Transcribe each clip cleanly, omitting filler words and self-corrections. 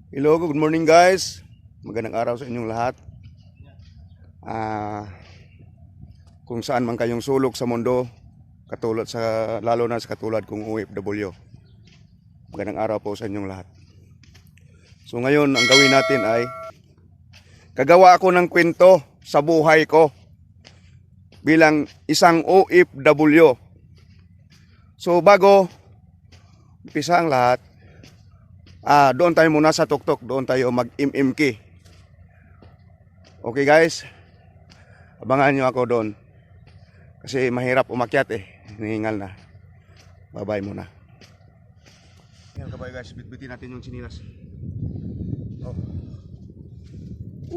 Hello, good morning guys. Magandang araw sa inyong lahat. Ah, kung saan man kayong sulok sa mundo, katulad sa lalo na sa katulad kong OFW. Magandang araw po sa inyong lahat. So ngayon, ang gawin natin ay kagawa ako ng kwento sa buhay ko bilang isang OFW. So bago umpisa ang lahat, doon tayo muna sa tuktok, doon tayo mag-MMK. Okay guys, abangan nyo ako doon. Kasi mahirap umakyat hinihingal na. Bye-bye muna. Yan kabay guys, bitbitin natin yung sinilas.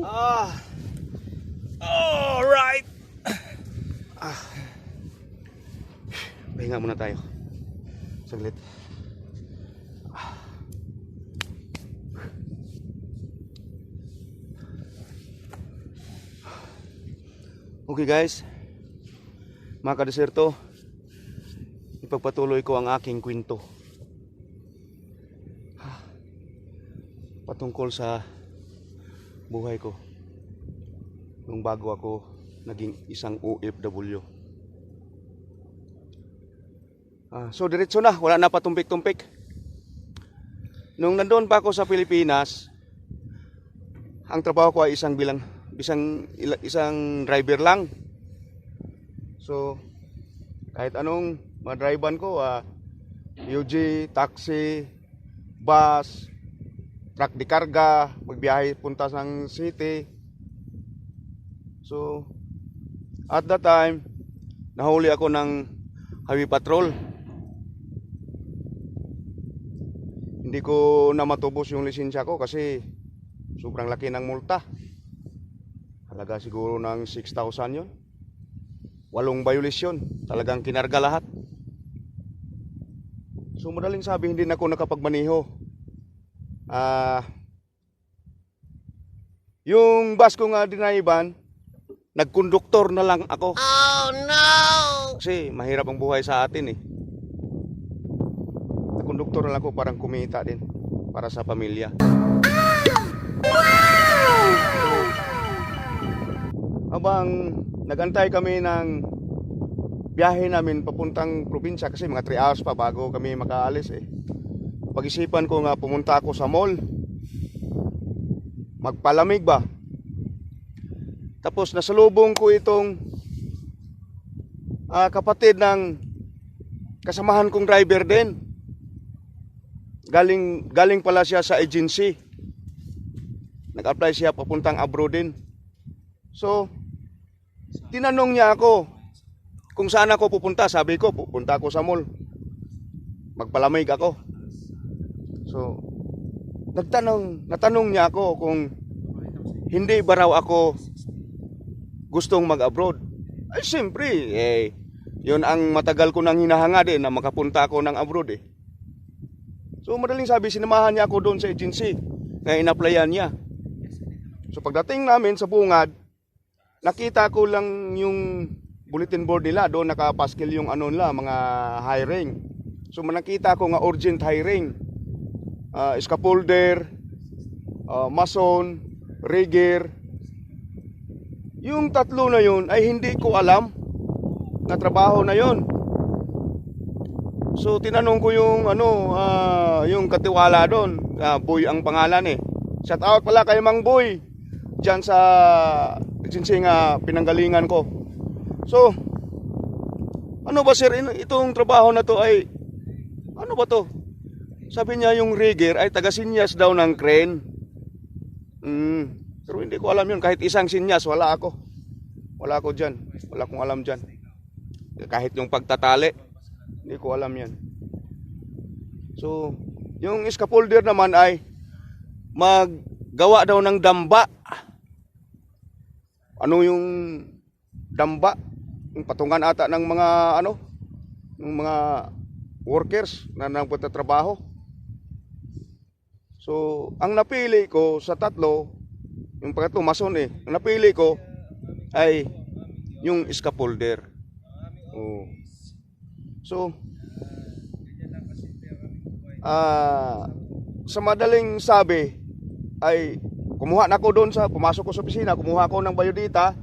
Oh. Alright. Pahinga muna tayo. Saglit. Okay guys, mga kadeserto, ipagpatuloy ko ang aking kwento patungkol sa buhay ko nung bago ako naging isang OFW. So diretso na, wala na patumpik-tumpik. Nung nandoon pa ako sa Pilipinas, ang trabaho ko ay isang driver lang. So kahit anong madriban ko, UG, taxi, bus, truck de karga, magbiyahe punta ng city. So at that time, nahuli ako ng highway patrol. Hindi ko na matubos yung lisensya ko kasi sobrang laki ng multa. Halaga siguro ng 6,000 yun. 8 violation. Talagang kinarga lahat. So madaling sabi, hindi na ako nakapagmaniho. Yung bus ko nga dinaiban, nagkonduktor na lang ako. Oh no! Kasi mahirap ang buhay sa atin Nagkonduktor na lang ako, parang kumita din para sa pamilya. Habang nagantay kami ng biyahe namin papuntang probinsya, kasi mga 3 hours pa bago kami makaalis Pag-isipan ko nga, pumunta ako sa mall, magpalamig ba. Tapos nasalubong ko itong kapatid ng kasamahan kong driver din. Galing pala siya sa agency. Nag-apply siya papuntang abroad din. So tinanong niya ako kung saan ako pupunta. Sabi ko, pupunta ako sa mall, magpalamig ako. So natanong niya ako kung hindi ba raw ako gustong mag-abroad. Ay siyempre, yun ang matagal ko nang hinahanga din, na makapunta ako ng abroad So madaling sabi, sinamahan niya ako doon sa agency na in-applyan niya. So pagdating namin sa bungad, nakita ko lang yung bulletin board nila, doon nakapaskil yung mga hiring. So nakita ko nga urgent hiring. Scaffolder, mason, rigger. Yung tatlo na yun ay hindi ko alam na trabaho na yun. So tinanong ko yung yung katiwala doon, Boy ang pangalan Shout out pala kay Mang Boy diyan sa agency nga pinanggalingan ko. So ano ba sir, itong trabaho na to ay ano ba to? Sabi niya yung rigger ay taga-sinyas daw ng crane. Pero hindi ko alam yun. Kahit isang sinyas, wala ako. Wala ako dyan. Wala akong alam dyan. Kahit yung pagtatali, hindi ko alam yan. So, yung scaffolder naman ay maggawa daw ng damba. Ano yung damba? Yung patungan ata ng mga ng mga workers na nagtatrabaho. So, ang napili ko sa tatlo, yung pangatlo mason ang napili ko ay yung scaffolder. So, sa madaling sabi, ay kumuha na ako doon pumasok ko sa opisina, kumuha ako ng biodata,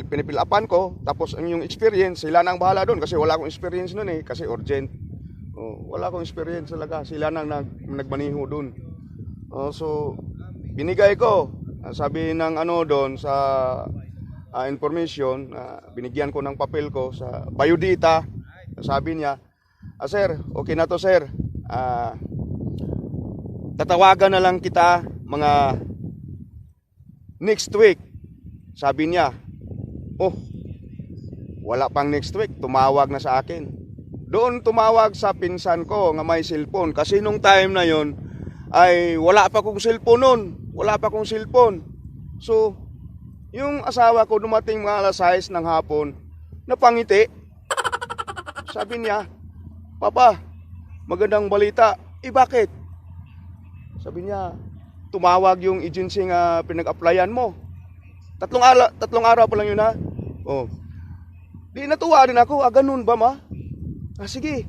pinipilapan ko, tapos ang yung experience, sila na ang bahala doon kasi wala akong experience noon eh, kasi urgent. Wala akong experience talaga, sila na nagmaniho doon. So, binigay ko, sabi ng ano doon sa information, binigyan ko ng papel ko sa biodata, sabi niya, sir, okay na to sir, tatawagan na lang kita mga next week. Sabi niya, wala pang next week, tumawag na sa akin. Doon tumawag sa pinsan ko nga may cellphone. Kasi nung time na yon ay wala pa kong cellphone noon. Wala pa kong cellphone. So, yung asawa ko dumating mga alas 6 ng hapon, napangiti. Sabi niya, Papa, magandang balita. Bakit? Sabi niya, tumawag yung agency nga pinag-applyan mo. Tatlong araw pa lang yun ha. Di natuwa din ako. Ganun ba ma? Sige.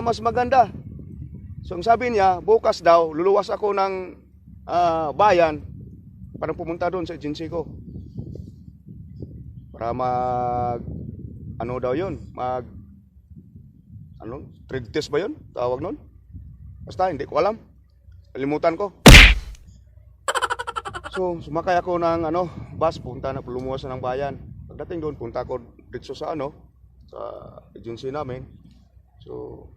Mas maganda. So ang sabi niya, bukas daw, luluwas ako ng bayan para pumunta doon sa agency ko. Para ano daw yun? Trade test ba yun? Tawag nun? Basta, hindi ko alam. Kalimutan ko. So, sumakay ako ng bus, punta na lumuwas ng bayan. Pagdating doon, punta ako dito sa sa agency namin. So,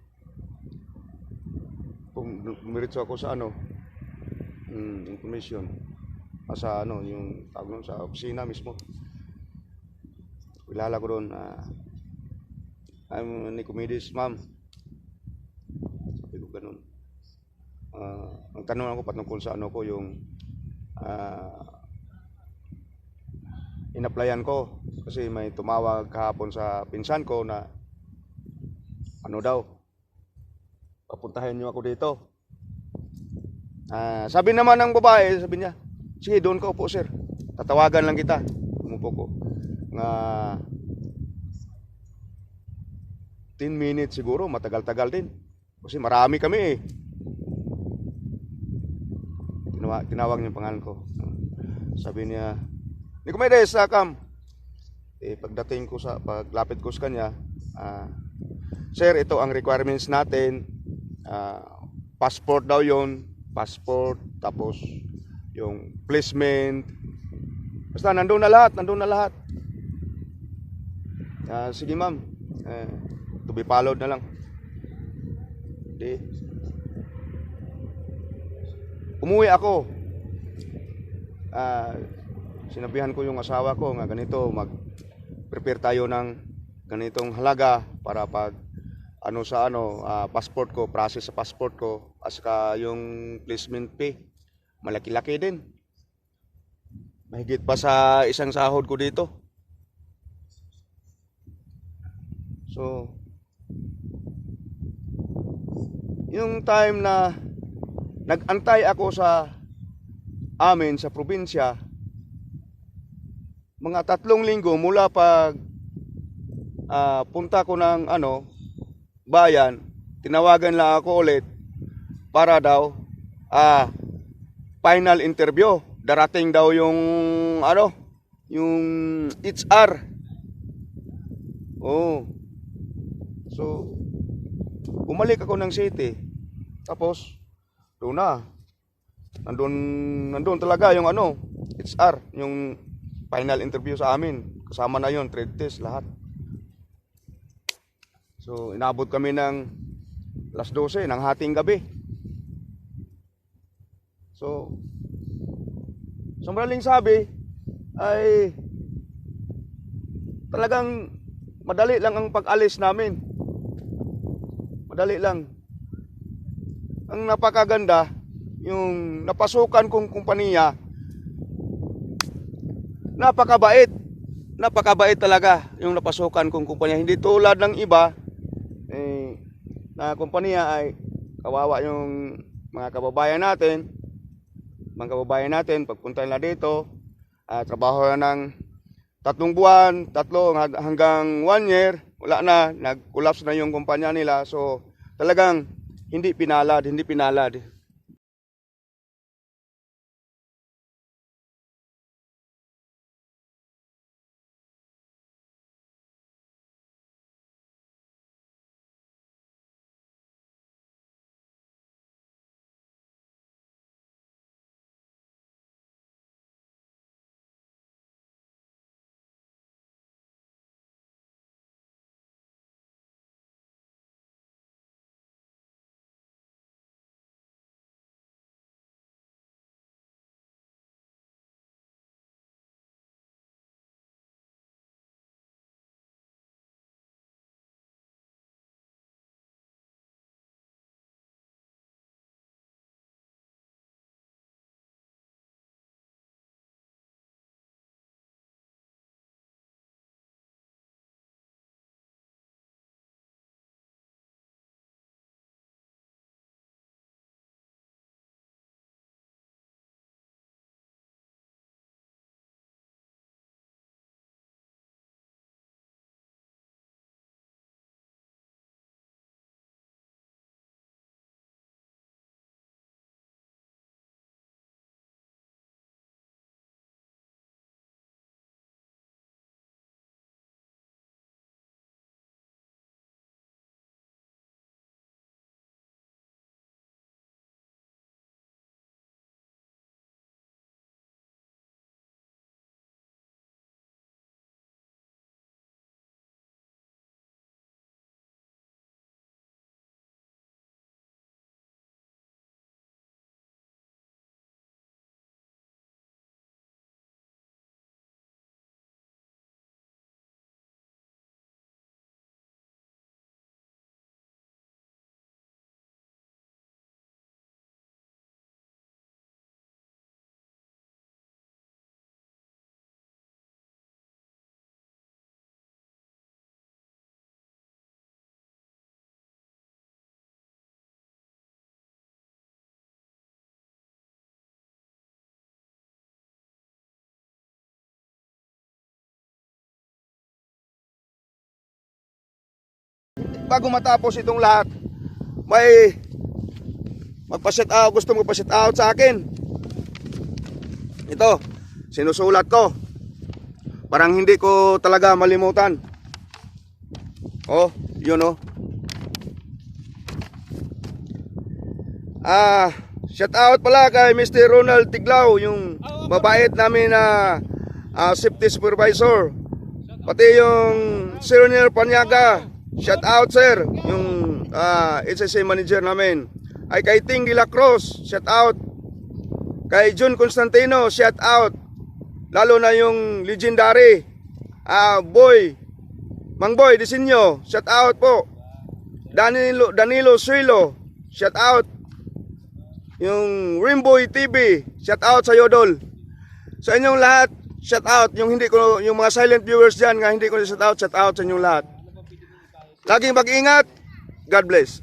pumiritso ako sa information. Sa yung tawag nun, sa opisina mismo. Kilala ko doon, I'm Nicomedes, ma'am. Sabi ko ganun. Ang tanong ako patungkol sa ko yung in-applyan ko kasi may tumawag kahapon sa pinsan ko na daw papuntahin niyo ako dito. Sabi naman ng babae, sabi niya, sige doon ka upo sir, tatawagan lang kita. Umupo ko nga 10 minutes siguro, matagal-tagal din kasi marami kami eh. Tinawag niya yung pangalan ko. Sabi niya, Nicomedes, come. Paglapit ko sa kanya, sir, ito ang requirements natin. Passport daw yon, passport, tapos yung placement. Basta nandun na lahat. Sige ma'am, to be followed na lang. Umuwi ako. Sinabihan ko yung asawa ko nga ganito, mag-prepare tayo ng ganitong halaga para pag passport ko, process sa passport ko, as ka yung placement fee, malaki-laki din. Mahigit pa sa isang sahod ko dito. So, yung time na nag-antay ako sa amin sa probinsya, mga 3 linggo mula pag punta ko ng bayan, tinawagan lang ako ulit para daw final interview. Darating daw yung yung HR. So bumalik ako ng city. Tapos doon na. Nandun talaga yung HR, yung final interview sa amin. Kasama na yon, trade test, lahat. So, inabot kami ng alas 12 ng hating gabi. So, sa madaling sabi, ay talagang madali lang ang pag-alis namin. Madali lang. Ang napakaganda, yung napasukan kong kumpanya, napakabait. Napakabait talaga yung napasukan kong kumpanya. Hindi tulad ng iba na kumpanya ay kawawa yung mga kababayan natin. Mga kababayan natin, pagpunta nila dito, trabaho na ng 3 buwan, 3 hanggang 1 year, wala na, nag-collapse na yung kumpanya nila. So, talagang hindi pinalad. bago matapos itong lahat, may magpa-shout out, gusto magpa-shout out sa akin. Ito, sinusulat ko. Parang hindi ko talaga malimutan. Oh, yun oh. Shout out pala kay Mr. Ronald Tiglao, yung mabait namin na safety supervisor. Pati yung Sir Neil Panyaga, shout out sir, yung SSA manager namin. Ay kay Ting de la Cruz, shout out. Kay Jun Constantino, shout out. Lalo na yung legendary Mang Boy Disenyo, shout out po. Danilo Suilo, shout out. Yung Rimboy TV, shout out sa Yodol. Sa inyong lahat, shout out. Yung hindi ko, yung mga silent viewers diyan nga hindi ko shout out sa inyong lahat. Laging mag-ingat. God bless.